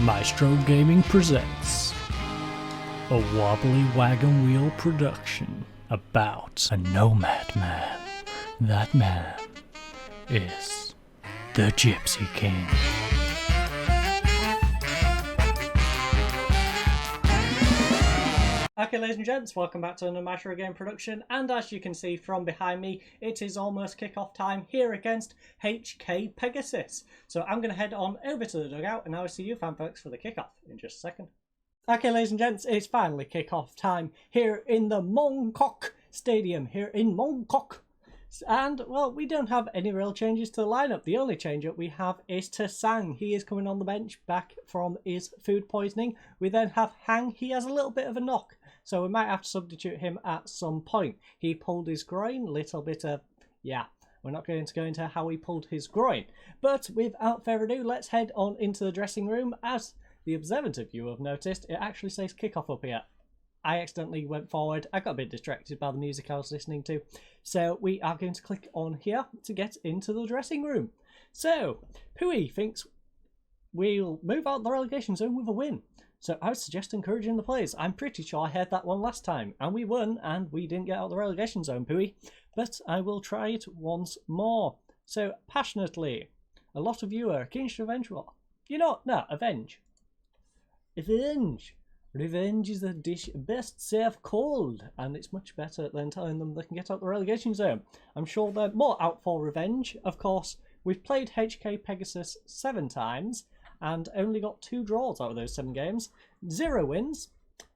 Maestro Gaming presents a wobbly wagon wheel production about a nomad man. That man is the Gypsy King. Okay, ladies and gents, welcome back to another Maestro Game production, and as you can see from behind me, it is almost kick-off time here against HK Pegasus. So I'm going to head on over to the dugout, and I will see you fan folks for the kick-off in just a second. Okay, ladies and gents, it's finally kick-off time here in the Mongkok Stadium, here in Mongkok. And, well, we don't have any real changes to the lineup. The only change up we have is to Sang. He is coming on the bench back from his food poisoning. We then have Hang. He has a little bit of a knock, so we might have to substitute him at some point. He pulled his groin, little bit of, yeah, we're not going to go into how he pulled his groin. But without further ado, let's head on into the dressing room. As the observant of you have noticed, it actually says kickoff up here. I accidentally went forward. I got a bit distracted by the music I was listening to. So we are going to click on here to get into the dressing room. So, Pui thinks we'll move out the relegation zone with a win. So I would suggest encouraging the players. I'm pretty sure I heard that one last time, and we won, and we didn't get out of the relegation zone, Pui. But I will try it once more. So, passionately, a lot of you are keen to avenge what? You know what? No, avenge. Avenge. Revenge is a dish best served cold, and it's much better than telling them they can get out the relegation zone. I'm sure they're more out for revenge. Of course, we've played HK Pegasus 7 times, and only got 2 draws out of those 7 games. 0 wins,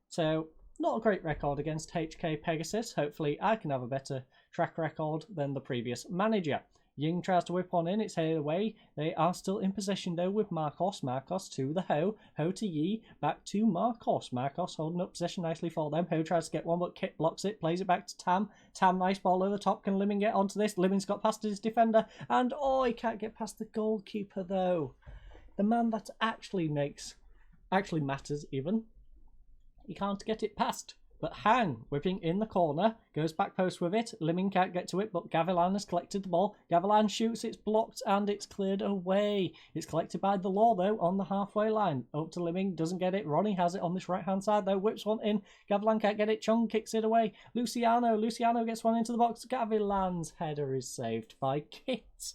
so not a great record against HK Pegasus. Hopefully I can have a better track record than the previous manager. Ying tries to whip one in, it's headed away. They are still in possession though with Marcos. Marcos to the Ho. Ho to Yi. Back to Marcos. Marcos holding up possession nicely for them. Ho tries to get one but Kit blocks it. Plays it back to Tam. Tam, nice ball over the top. Can Liming get onto this? Liming's got past his defender. And oh, he can't get past the goalkeeper though. The man that actually matters even. He can't get it past. But Hang, whipping in the corner, goes back post with it. Liming can't get to it, but Gavilan has collected the ball. Gavilan shoots, it's blocked, and it's cleared away. It's collected by the Law, though, on the halfway line. Up to Liming, doesn't get it. Ronnie has it on this right-hand side, though. Whips one in. Gavilan can't get it. Chung kicks it away. Luciano gets one into the box. Gavilan's header is saved by Kit.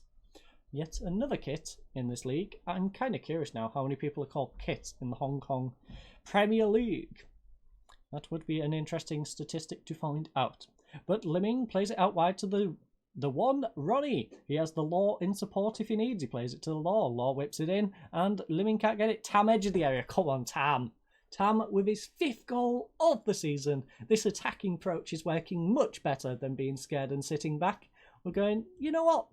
Yet another Kit in this league. I'm kind of curious now how many people are called Kit in the Hong Kong Premier League. That would be an interesting statistic to find out. But Liming plays it out wide to the one Ronnie. He has the Law in support if he needs. He plays it to the Law. Law whips it in, and Liming can't get it. Tam edge of the area. Come on, Tam. Tam with his 5th goal of the season. This attacking approach is working much better than being scared and sitting back. We're going, you know what?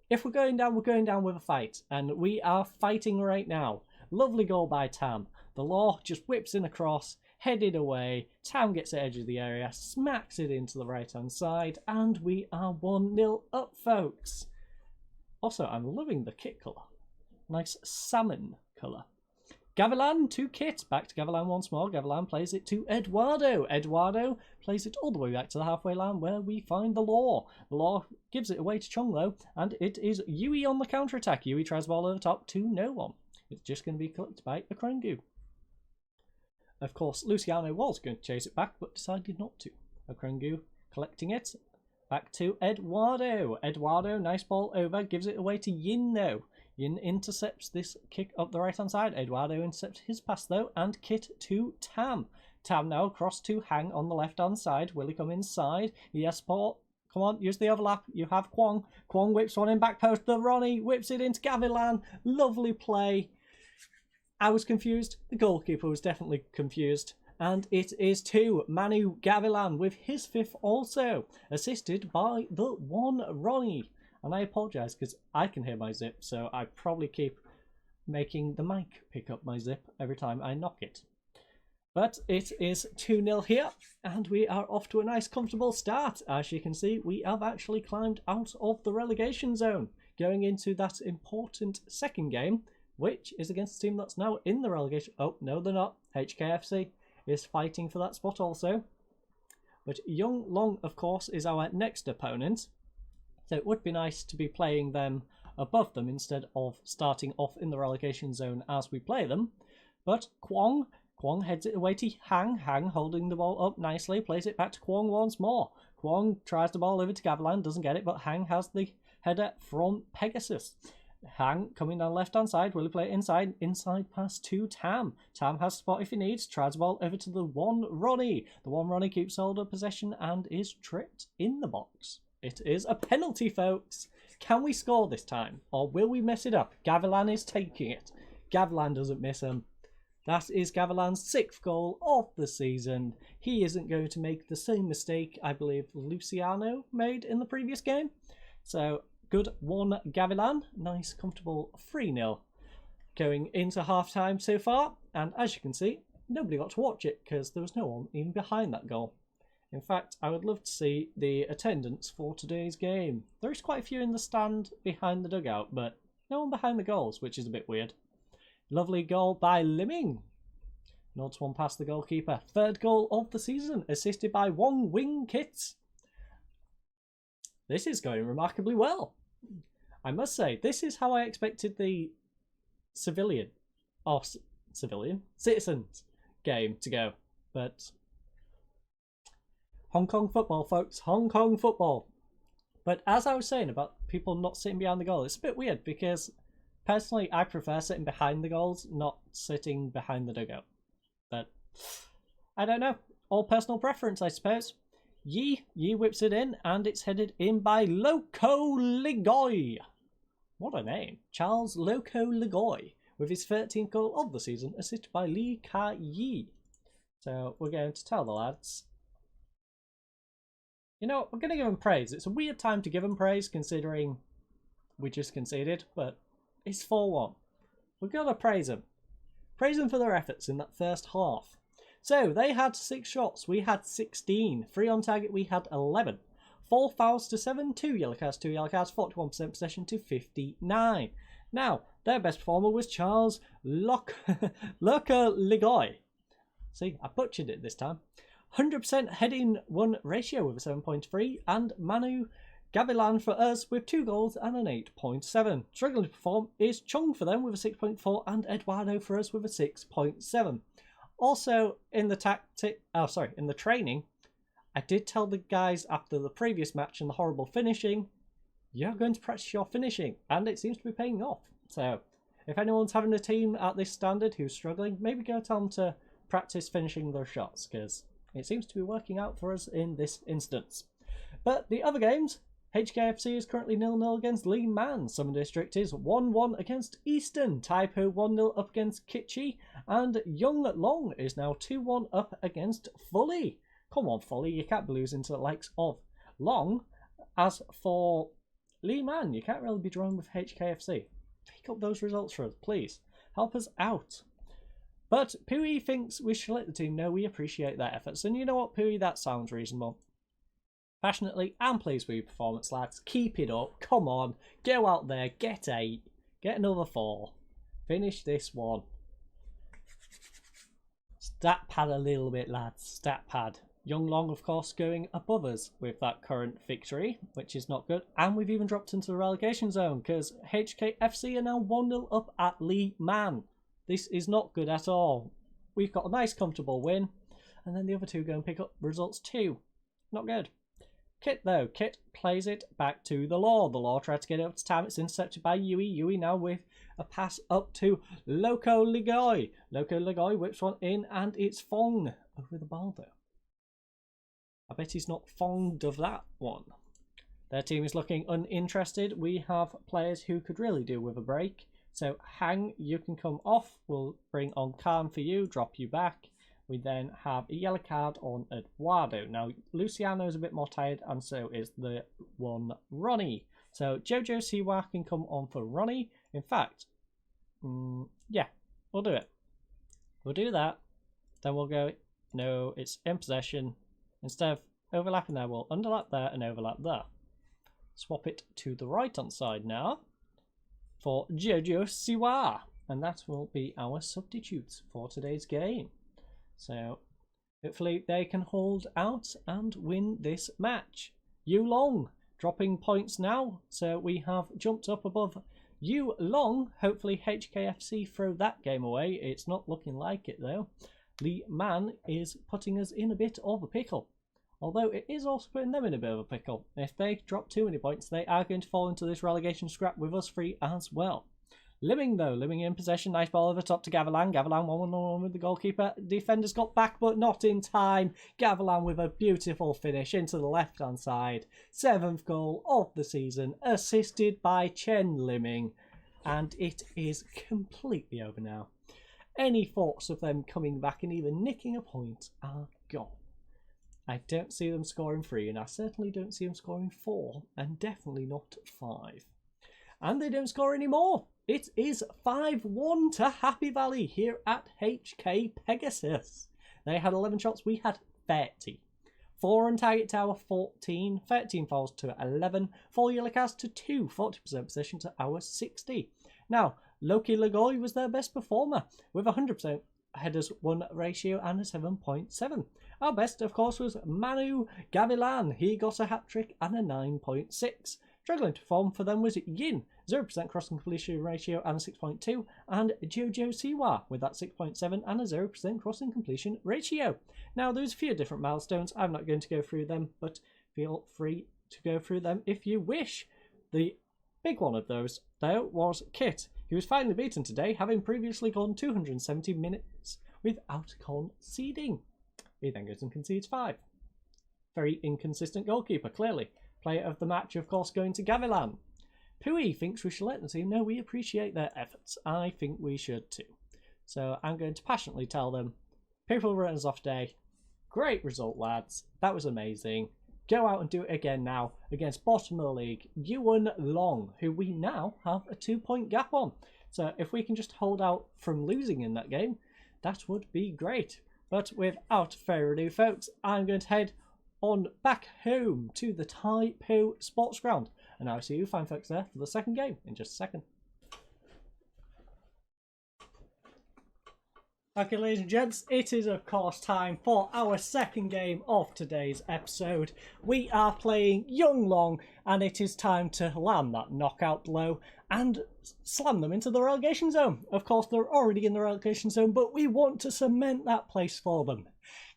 If we're going down with a fight. And we are fighting right now. Lovely goal by Tam. The Law just whips in across. Headed away, Tam gets the edge of the area, smacks it into the right-hand side, and we are 1-0 up, folks. Also, I'm loving the kit colour. Nice salmon colour. Gavilan to Kit. Back to Gavilan once more. Gavilan plays it to Eduardo. Eduardo plays it all the way back to the halfway line where we find the Law. The Law gives it away to Chung, though, and it is Yui on the counter-attack. Yui tries the ball over the top to no one. It's just going to be collected by Okrengu. Of course, Luciano was going to chase it back, but decided not to. Okrengu collecting it. Back to Eduardo. Eduardo, nice ball over, gives it away to Yin, though. Yin intercepts this kick up the right-hand side. Eduardo intercepts his pass, though, and Kit to Tam. Tam now across to Hang on the left-hand side. Will he come inside? Yes, support. Come on, use the overlap. You have Kwong. Kwong whips one in back post. The Ronnie whips it into Gavilan. Lovely play. I was confused. The goalkeeper was definitely confused. And it is to Manu Gavilan with his 5th also. Assisted by the one Ronnie. And I apologise because I can hear my zip. So I probably keep making the mic pick up my zip every time I knock it. But it is 2-0 here. And we are off to a nice comfortable start. As you can see, we have actually climbed out of the relegation zone. Going into that important second game, which is against a team that's now in the relegation. Oh, no, they're not. HKFC is fighting for that spot also. But Young Long, of course, is our next opponent. So it would be nice to be playing them above them instead of starting off in the relegation zone as we play them. But Kwong heads it away to Hang. Hang holding the ball up nicely, plays it back to Kwong once more. Kwong tries the ball over to Gavilan, doesn't get it, but Hang has the header from Pegasus. Hang coming down left hand side, will he play it inside? Inside pass to Tam. Tam has spot if he needs, tries the ball over to the one Ronnie. The one Ronnie keeps hold of possession and is tripped in the box. It is a penalty, folks. Can we score this time, or will we mess it up? Gavilan is taking it. Gavilan doesn't miss him. That is Gavilan's 6th goal of the season. He isn't going to make the same mistake I believe Luciano made in the previous game. So, good one, Gavilan. Nice, comfortable 3-0 going into half-time so far. And as you can see, nobody got to watch it because there was no one even behind that goal. In fact, I would love to see the attendance for today's game. There is quite a few in the stand behind the dugout, but no one behind the goals, which is a bit weird. Lovely goal by Liming. 0-1 past the goalkeeper. 3rd goal of the season, assisted by Wong Wing Kits. This is going remarkably well. I must say, this is how I expected the citizens game to go. But Hong Kong football, folks, Hong Kong football. But as I was saying about people not sitting behind the goal, it's a bit weird because personally, I prefer sitting behind the goals, not sitting behind the dugout. But I don't know. All personal preference, I suppose. Yi whips it in, and it's headed in by Loco Ligoy. What a name. Charles Loco Ligoy, with his 13th goal of the season, assisted by Li Ka Yi. So we're going to tell the lads, you know what, we're going to give them praise. It's a weird time to give them praise, considering we just conceded, but it's 4-1. We're going to praise them. Praise them for their efforts in that first half. So, they had 6 shots. We had 16. 3 on target, we had 11. 4 fouls to 7. 2 yellow cards, 2 yellow cards. 41% possession to 59. Now, their best performer was Charles Loco Ligoy. See, I butchered it this time. 100% heading 1 ratio with a 7.3. And Manu Gavilan for us with 2 goals and an 8.7. Struggling to perform is Chung for them with a 6.4 and Eduardo for us with a 6.7. Also in the in the training, I did tell the guys after the previous match and the horrible finishing, you're going to practice your finishing, and it seems to be paying off. So if anyone's having a team at this standard who's struggling, maybe go tell them to practice finishing their shots, because it seems to be working out for us in this instance. But the other games, HKFC is currently 0-0 against Lee Man. Southern District is 1-1 against Eastern. Taipo 1-0 up against Kitchi. And Young Long is now 2-1 up against Fully. Come on, Fully, you can't be losing to the likes of Long. As for Lee Man, you can't really be drawing with HKFC. Pick up those results for us, please. Help us out. But Pui thinks we should let the team know we appreciate their efforts. And you know what, Pui, that sounds reasonable. Passionately, I'm pleased with your performance, lads. Keep it up. Come on. Go out there. Get 8. Get another 4. Finish this one. Stat pad a little bit, lads. Stat pad. Young Long, of course, going above us with that current victory, which is not good. And we've even dropped into the relegation zone because HKFC are now 1-0 up at Lee Man. This is not good at all. We've got a nice, comfortable win. And then the other two go and pick up results too. Not good. Kit, though. Kit plays it back to the Law. The Law tried to get it up to Tam. It's intercepted by Yui. Yui now with a pass up to Loco Ligoy. Loco Ligoy whips one in, and it's Fong over the ball, though. I bet he's not fond of that one. Their team is looking uninterested. We have players who could really do with a break. So, Hang, you can come off. We'll bring on Khan for you, drop you back. We then have a yellow card on Eduardo. Now, Luciano is a bit more tired, and so is the one Ronnie. So, Jojo Siwa can come on for Ronnie. In fact, yeah, we'll do it. We'll do that. Then we'll go, no, it's in possession. Instead of overlapping there, we'll underlap there and overlap there. Swap it to the right-hand side now for Jojo Siwa. And that will be our substitutes for today's game. So, hopefully they can hold out and win this match. Yu Long dropping points now. So we have jumped up above You Long, hopefully HKFC throw that game away. It's not looking like it though. Lee Man is putting us in a bit of a pickle. Although it is also putting them in a bit of a pickle. If they drop too many points, they are going to fall into this relegation scrap with us three as well. Liming though, Liming in possession, nice ball over top to Gavilan. Gavilan 1-1 with the goalkeeper. Defenders got back but not in time. Gavilan with a beautiful finish into the left hand side. 7th goal of the season, assisted by Chen Liming. And it is completely over now. Any thoughts of them coming back and even nicking a point are gone. I don't see them scoring 3, and I certainly don't see them scoring 4, and definitely not 5. And they don't score any more. It is 5-1 to Happy Valley here at HK Pegasus. They had 11 shots, we had 30. 4 on target to our 14, 13 fouls to 11, 4 yellow cards to 2, 40% possession to our 60. Now, Loki Lagoy was their best performer with 100% headers won ratio and a 7.7. Our best, of course, was Manu Gavilan. He got a hat-trick and a 9.6. Struggling to perform for them was Yin, 0% crossing completion ratio and a 6.2, and Jojo Siwa with that 6.7 and a 0% crossing completion ratio. Now, there's a few different milestones. I'm not going to go through them, but feel free to go through them if you wish. The big one of those, though, was Kit. He was finally beaten today, having previously gone 270 minutes without conceding. He then goes and concedes 5. Very inconsistent goalkeeper, clearly. Player of the match, of course, going to Gavilan. Pui thinks we should let the team know we appreciate their efforts. I think we should too. So I'm going to passionately tell them, people runners off day. Great result, lads. That was amazing. Go out and do it again now against bottom of the league, Yuan Long, who we now have a 2-point gap on. So if we can just hold out from losing in that game, that would be great. But without further ado, folks, I'm going to head on back home to the Tai Po Sports Ground. And I'll see you fine folks there for the second game in just a second. Okay, ladies and gents, it is of course time for our second game of today's episode. We are playing Young Long, and it is time to land that knockout blow and slam them into the relegation zone. Of course, they're already in the relegation zone, but we want to cement that place for them.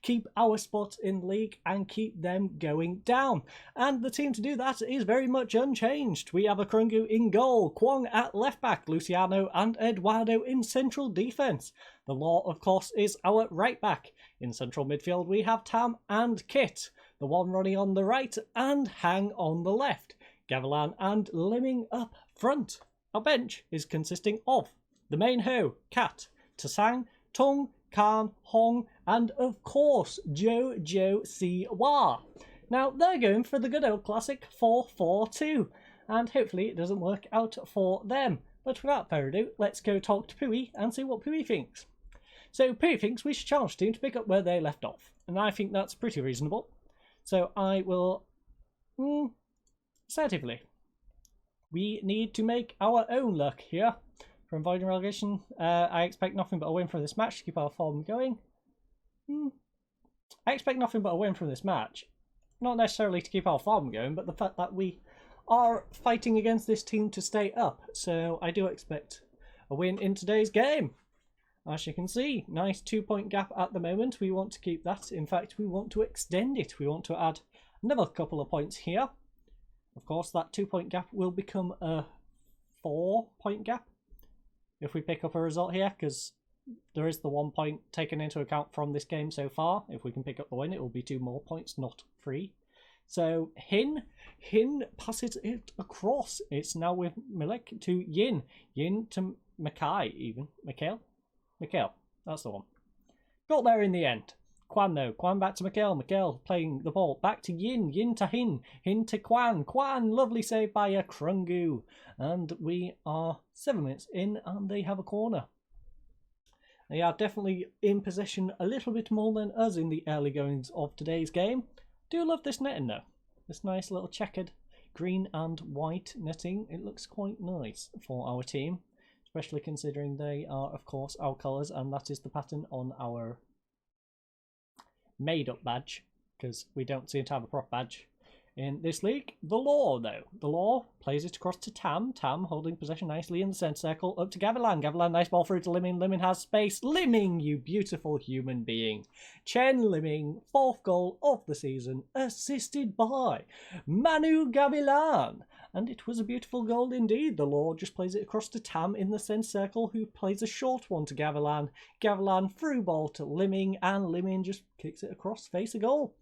Keep our spot in the league and keep them going down. And the team to do that is very much unchanged. We have a Krungu in goal, Kwong at left back, Luciano and Eduardo in central defence. The Law, of course, is our right back. In central midfield, we have Tam and Kit, the one running on the right and Hang on the left. Gavilan and Liming up front. Our bench is consisting of the main Ho, Kat, Tasang, Tung, Khan, Hong, and of course Jojo Siwa. Now they're going for the good old classic 4-4-2, and hopefully it doesn't work out for them. But without further ado, let's go talk to Pui and see what Pui thinks. So Pui thinks we should challenge the team to pick up where they left off, and I think that's pretty reasonable. So I will assertively. We need to make our own luck here. For avoiding relegation, I expect nothing but a win from this match to keep our form going. I expect nothing but a win from this match. Not necessarily to keep our form going, but the fact that we are fighting against this team to stay up. So I do expect a win in today's game. As you can see, nice 2-point gap at the moment. We want to keep that. In fact, we want to extend it. We want to add another couple of points here. Of course, that 2-point gap will become a 4-point gap if we pick up a result here, because there is the 1 point taken into account from this game so far. If we can pick up the win, it will be 2 more points, not 3. So Hin passes it across. It's now with Milik to Yin. Yin to Mackay even. Mikhail, that's the one. Got there in the end. Kwan though. Kwan back to Mikhail. Mikhail playing the ball. Back to Yin. Yin to Hin. Hin to Kwan. Kwan, lovely save by a Krungu. And we are 7 minutes in and they have a corner. They are definitely in possession a little bit more than us in the early goings of today's game. Do love this netting though. This nice little checkered green and white netting. It looks quite nice for our team. Especially considering they are, of course, our colours. And that is the pattern on our made up badge, because we don't seem to have a prop badge. in this league. The Law, though. The Law plays it across to Tam. Tam holding possession nicely in the centre circle. Up to Gavilan. Gavilan, nice ball through to Liming. Liming has space. Liming, you beautiful human being. Chen Liming, 4th goal of the season, assisted by Manu Gavilan. And it was a beautiful goal indeed. The Law just plays it across to Tam in the centre circle, who plays a short one to Gavilan. Gavilan through ball to Liming, and Liming just kicks it across, face a goal.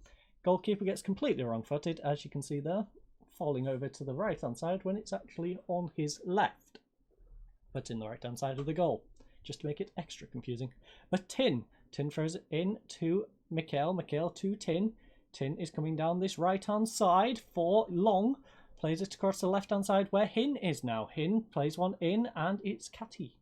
Goalkeeper gets completely wrong-footed, as you can see there, falling over to the right-hand side when it's actually on his left, but in the right-hand side of the goal, just to make it extra confusing. But Tin throws it in to Mikhail to Tin. Tin is coming down this right-hand side for Long, plays it across the left-hand side where Hin is now. Hin plays one in, and it's Catty.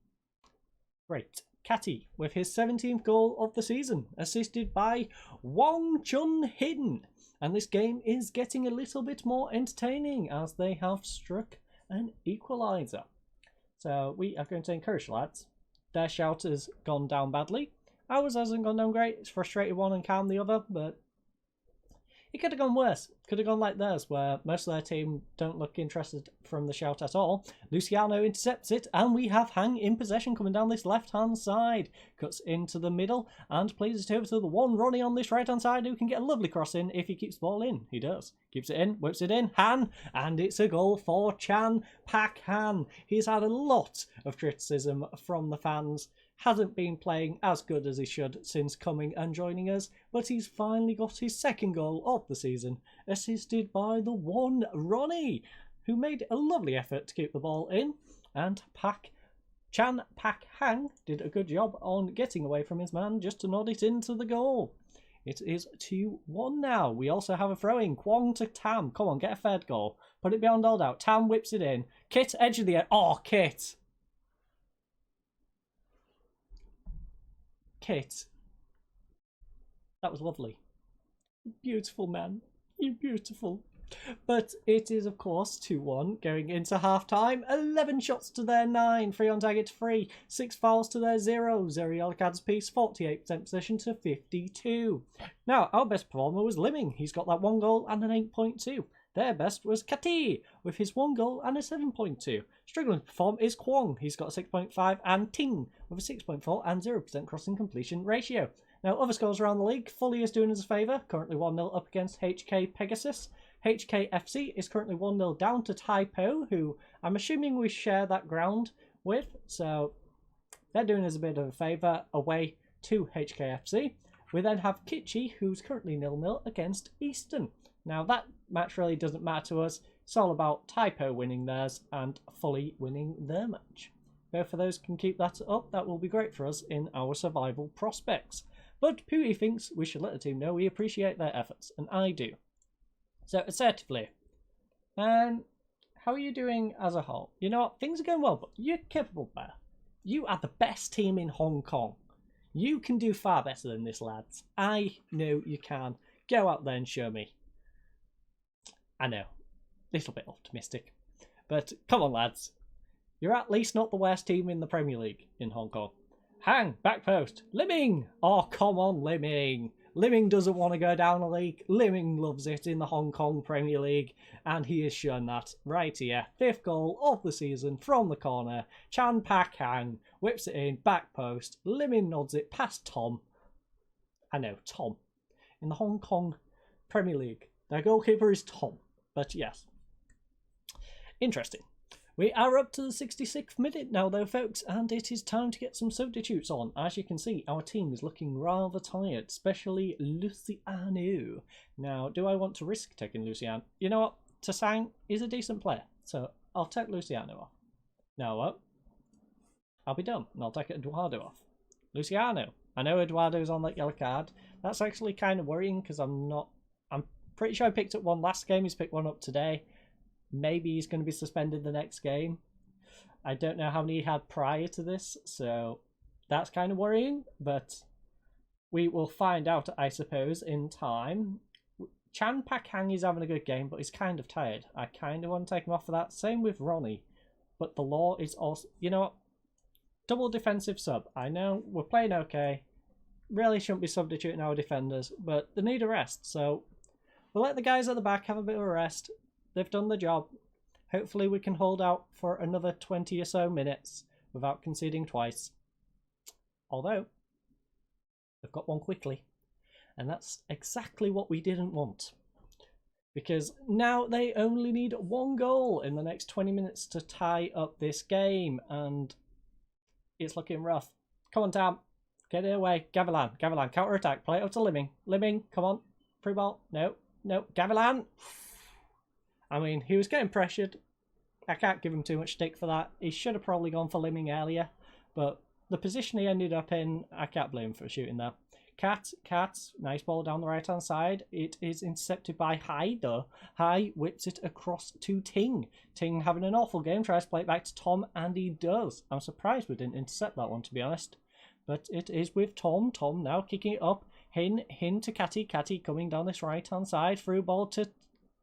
Great. Catty with his 17th goal of the season, assisted by Wong Chun Hin. And this game is getting a little bit more entertaining as they have struck an equaliser. So we are going to encourage the lads. Their shout has gone down badly. Ours hasn't gone down great. It's frustrated one and calm the other, but it could have gone worse. Could have gone like theirs, where most of their team don't look interested from the shout at all. Luciano intercepts it, and we have Hang in possession coming down this left-hand side. Cuts into the middle, and plays it over to the one Ronnie on this right-hand side, who can get a lovely cross in if he keeps the ball in. He does. Keeps it in, whips it in, Han, and it's a goal for Chan Pak Han. He's had a lot of criticism from the fans. Hasn't been playing as good as he should since coming and joining us, but he's finally got his 2nd goal of the season, assisted by the one Ronnie, who made a lovely effort to keep the ball in, and Chan Pak Hang did a good job on getting away from his man just to nod it into the goal. It is 2-1 now. We also have a throw-in. Kwong to Tam. Come on, get a 3rd goal. Put it beyond all doubt. Tam whips it in. Kit, edge of the air. Oh, Kit. Kit. That was lovely. Beautiful, man. You beautiful. But it is, of course, 2-1 going into half-time. 11 shots to their 9. 3 on target to 3. 6 fouls to their 0. Zeri Alicad's piece, 48% possession to 52. Now, our best performer was Liming. He's got that 1 goal and an 8.2. Their best was Kati with his 1 goal and a 7.2. Struggling to perform is Kwong. He's got a 6.5, and Ting with a 6.4 and 0% crossing completion ratio. Now, other scores around the league. Fully is doing us a favour. Currently 1-0 up against HK Pegasus. HKFC is currently 1-0 down to Taipo, who I'm assuming we share that ground with. So they're doing us a bit of a favour away to HKFC. We then have Kitchi, who's currently 0-0 against Easton. Now, that match really doesn't matter to us. It's all about Taipo winning theirs and Fully winning their match. Both of those can keep that up. That will be great for us in our survival prospects. But Pooey thinks we should let the team know we appreciate their efforts, and I do. So, assertively, how are you doing as a whole? You know what? Things are going well, but you're capable there. You are the best team in Hong Kong. You can do far better than this, lads. I know you can. Go out there and show me. I know, a little bit optimistic. But come on, lads. You're at least not the worst team in the Premier League in Hong Kong. Hang, back post. Liming! Oh, come on, Liming. Liming doesn't want to go down a league. Liming loves it in the Hong Kong Premier League, and he has shown that right here. 5th goal of the season from the corner. Chan Pak Hang whips it in, back post. Liming nods it past Tom. I know, Tom. In the Hong Kong Premier League. Their goalkeeper is Tom, but yes. Interesting. We are up to the 66th minute now though, folks, and it is time to get some substitutes on. As you can see, our team is looking rather tired, especially Luciano. Now, do I want to risk taking Luciano? You know what? Tasang is a decent player, so I'll take Luciano off. Now what? I'll be done, and I'll take Eduardo off. Luciano. I know Eduardo's on that yellow card. That's actually kind of worrying because I'm pretty sure I picked up one last game. He's picked one up today. Maybe he's going to be suspended the next game. I don't know how many he had prior to this, so that's kind of worrying. But we will find out, I suppose, in time. Chan Pak Hang is having a good game, but he's kind of tired. I kind of want to take him off for that. Same with Ronnie. But the Law is also... You know what? Double defensive sub. I know we're playing okay. Really shouldn't be substituting our defenders, but they need a rest. So We'll let the guys at the back have a bit of a rest. They've done the job. Hopefully we can hold out for another 20 or so minutes without conceding twice. Although, they've got one quickly. And that's exactly what we didn't want. Because now they only need one goal in the next 20 minutes to tie up this game. And it's looking rough. Come on, Tam. Get it away. Gavilan. Gavilan. Counter-attack. Play it up to Liming. Liming. Come on. Free ball. No. No. Gavilan. I mean, he was getting pressured. I can't give him too much stick for that. He should have probably gone for Liming earlier. But the position he ended up in, I can't blame him for shooting that. Cat, nice ball down the right-hand side. It is intercepted by Hai, though. Hai whips it across to Ting. Ting having an awful game, tries to play it back to Tom, and he does. I'm surprised we didn't intercept that one, to be honest. But it is with Tom. Tom now kicking it up. Hin to Catty. Catty coming down this right-hand side. Through ball to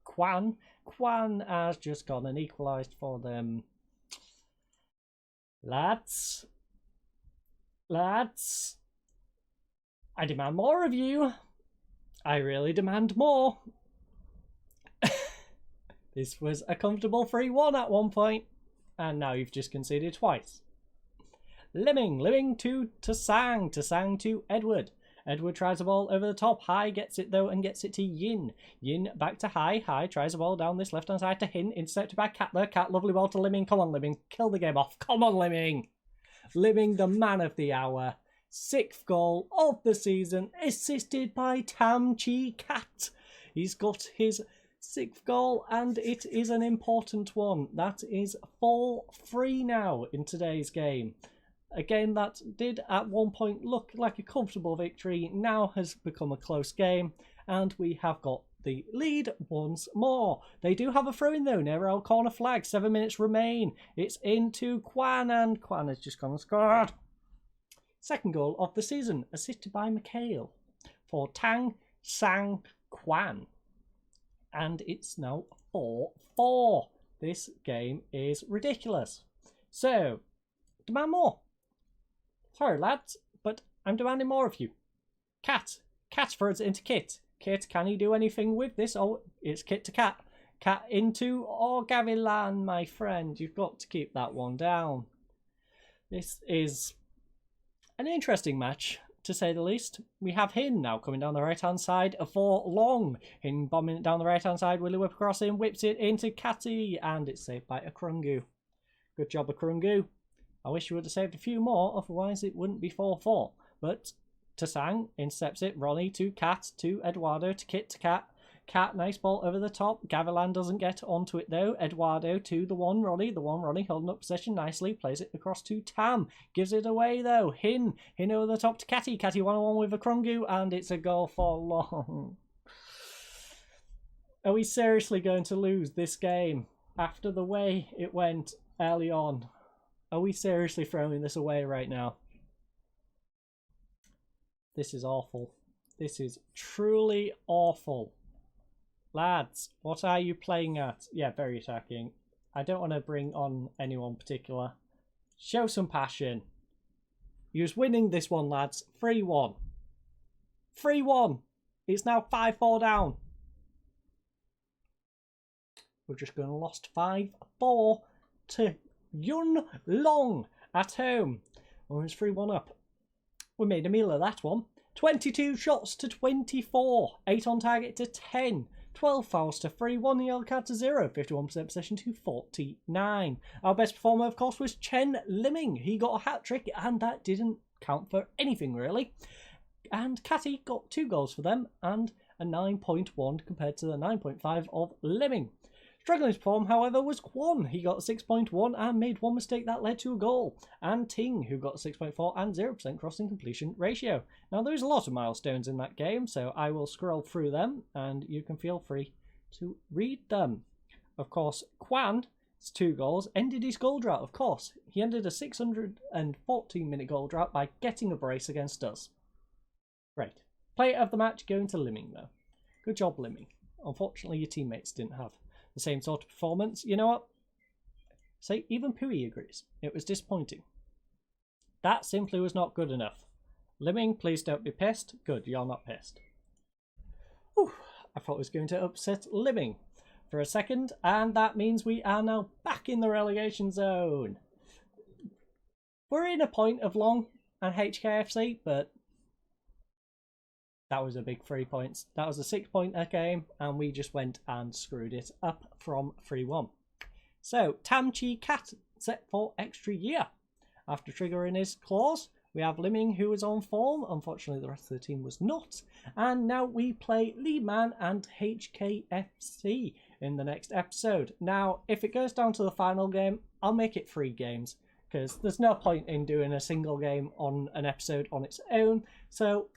Quan. Quan has just gone and equalised for them. Lads. I demand more of you. I really demand more. This was a comfortable 3-1 at one point, and now you've just conceded twice. Liming to Sang to Edward. Edward tries the ball over the top. Hai gets it though and gets it to Yin. Yin back to Hai. Hai tries the ball down this left hand side to Hin. Intercepted by Cat there. Cat, lovely ball to Liming. Come on, Liming. Kill the game off. Come on, Liming. Liming, the man of the hour. 6th goal of the season, assisted by Tam Chi Cat. He's got his 6th goal, and it is an important one. That is 4-3 now in today's game. A game that did at one point look like a comfortable victory now has become a close game, and we have got the lead once more. They do have a throw-in though, near our corner flag. 7 minutes remain. It's into Quan, and Quan has just gone and scored. 2nd goal of the season, assisted by Mikhail for Tang Sang Quan. And it's now 4-4. This game is ridiculous. So, demand more. Sorry, lads, but I'm demanding more of you. Cat throws it into Kit. Kit, can he do anything with this? Oh, it's Kit to Cat. Cat into Gavilan, my friend. You've got to keep that one down. This is an interesting match, to say the least. We have Hin now coming down the right-hand side for Long. Hin bombing it down the right-hand side. Willy whip across him, whips it into Catty, and it's saved by Akrungu. Good job, Akrungu. I wish you would have saved a few more, otherwise it wouldn't be 4-4. But Tasang intercepts it. Ronnie to Cat, to Eduardo, to Kit, to Cat. Cat, nice ball over the top. Gavilan doesn't get onto it though. Eduardo to the one Ronnie. The one Ronnie holding up possession nicely. Plays it across to Tam. Gives it away though. Hin over the top to Catty. Catty 1-on-1 with Akrungu, and it's a goal for Long. Are we seriously going to lose this game after the way it went early on? Are we seriously throwing this away right now? This is awful. This is truly awful. Lads, what are you playing at? Yeah, very attacking. I don't want to bring on anyone particular. Show some passion. You was winning this one, lads. 3-1. 3-1. It's now 5-4 down. We're just going to lost 5-4 to Yun Long at home. Oh, it's 3-1 up. We made a meal of that one. 22 shots to 24. 8 on target to 10. 12 fouls to 3, 1 yellow card to 0, 51% possession to 49. Our best performer, of course, was Chen Liming. He got a hat-trick, and that didn't count for anything, really. And Catty got 2 goals for them, and a 9.1 compared to the 9.5 of Liming. Struggling to perform, however, was Quan. He got 6.1 and made one mistake that led to a goal. And Ting, who got 6.4 and 0% crossing completion ratio. Now, there's a lot of milestones in that game, so I will scroll through them, and you can feel free to read them. Of course, Quan's 2 goals ended his goal drought, of course. He ended a 614-minute goal drought by getting a brace against us. Great. Player of the match going to Liming, though. Good job, Liming. Unfortunately, your teammates didn't have the same sort of performance. You know what? Say, even Pui agrees. It was disappointing. That simply was not good enough. Liming, please don't be pissed. Good, you're not pissed. Whew. I thought it was going to upset Living for a second, and that means we are now back in the relegation zone. We're in a point of Long and HKFC, but that was a big 3 points. That was a 6-pointer game, and we just went and screwed it up from 3-1. So, Tamchi Cat set for extra year. After triggering his clause, we have Liming, who was on form. Unfortunately, the rest of the team was not. And now we play Lee Man and HKFC in the next episode. Now, if it goes down to the final game, I'll make it 3 games, because there's no point in doing a single game on an episode on its own. So,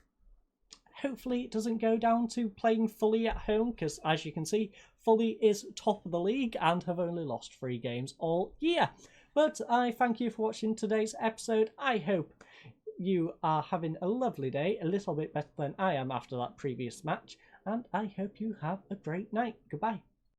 hopefully it doesn't go down to playing Fully at home, because as you can see, Fully is top of the league and have only lost 3 games all year. But I thank you for watching today's episode. I hope you are having a lovely day, a little bit better than I am after that previous match, and I hope you have a great night. Goodbye.